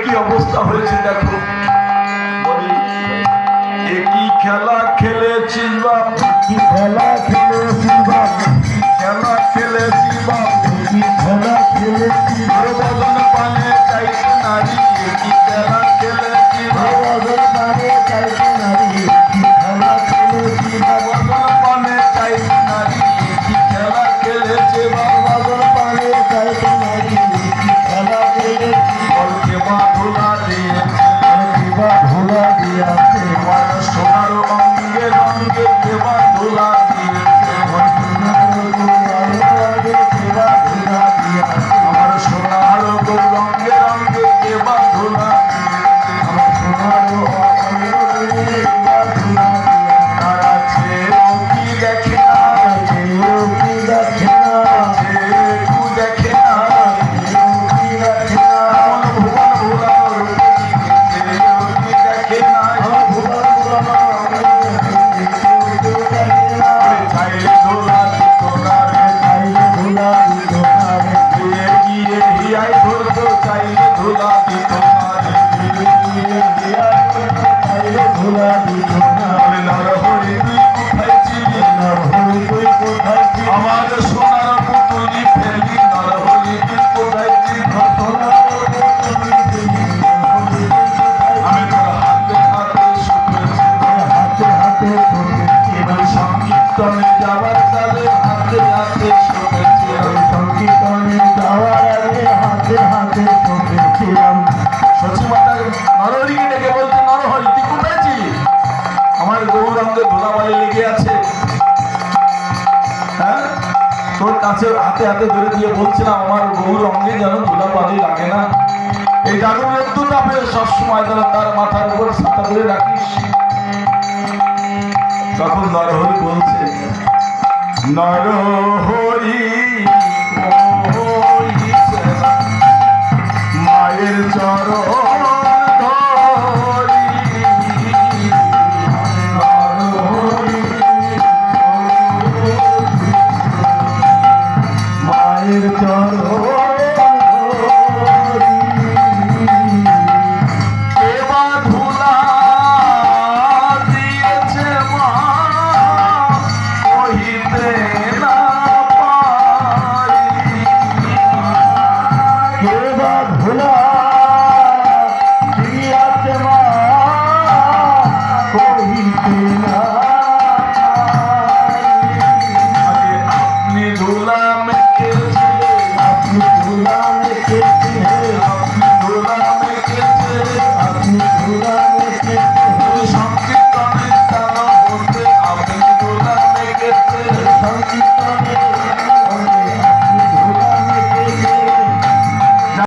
কি অবস্থা হয়েছে দেখো। একই খেলা খেলেছিস বাপ, কি খেলা খেলেছি বাপ, খেলা খেলেছি বাপ, খেলা খেলেছি বদন পানে চাইছে নারী। একই খেলা খেলেছি বাপ, বদন পানে চাইছে নারী। কি খেলা খেলেছি বাপ, বদন পানে চাইছে নারী। একই খেলা খেলেছে বাপ, বদন পানে চাইছে নারী। কি খেলা খেলেছি বলকে মা ধুলা দিয়েছে, দেবা ধুলা দিয়াছে, আমার সোনার অঙ্গে রঙ্গে দেবা ধুলা দিয়েছে, দেবা ধুলা দিয়াছে, আমার সোনার রঙ্গে রঙ্গে দেবা ধুলা দিয়েছে। আমার সোনার অঙ্গে দেবা ধুলা দিয়াছে। তারা ছেড়েও কি দেখে না, কেউ কি দেখে না, ছেড়েও দেখে না, কেউ কি দেখে না, এমন ভুবন ভুলানো রূপে ছেড়েও কি দেখে না। আমার ভুবন ভুলানো কেউ দেখে না, চাইলে ধুলা দিত না রে, চাইলে ধুলা দিত না রে, গিয়ে গিয়ে হিয়ায় ধরতো, চাইলে ধুলা দিত না রে। চাইলে ধুলা দিত না। বলে নরহরি তুই কোথায় ছিলি, নরহরি তুই কোথায় ছিলি, আমার সোনার পুতুলি ফেলি, নরহরি তুই কোথায় ছিলি। আমি তোর হাতে হাতে শুনেছি, হাতে হাতে শুনেছি, এবার সংকীর্তনে যাবার কালে হাতে হাতে শুনেছি। সংকীর্তনে যাওয়ার আগে হাতে হাতে শুনেছিলাম। সচিমাতা নরহরিকে ডেকে বলছে, নরহরি তুই কোথায় ছিলি, আমার গৌরাঙ্গে ধুলাবালি লেগে আছে। হ্যাঁ, তোর কাছে হাতে হাতে ধরে দিয়ে বলছিলাম আমার গৌর অঙ্গে যেন ধুলাবালি লাগে না। এই দারুণ একটু তাপে সবসময় যেন তার মাথার উপর ছাতা করে রাখিস। তখন নরহরি বলছে, নরহরি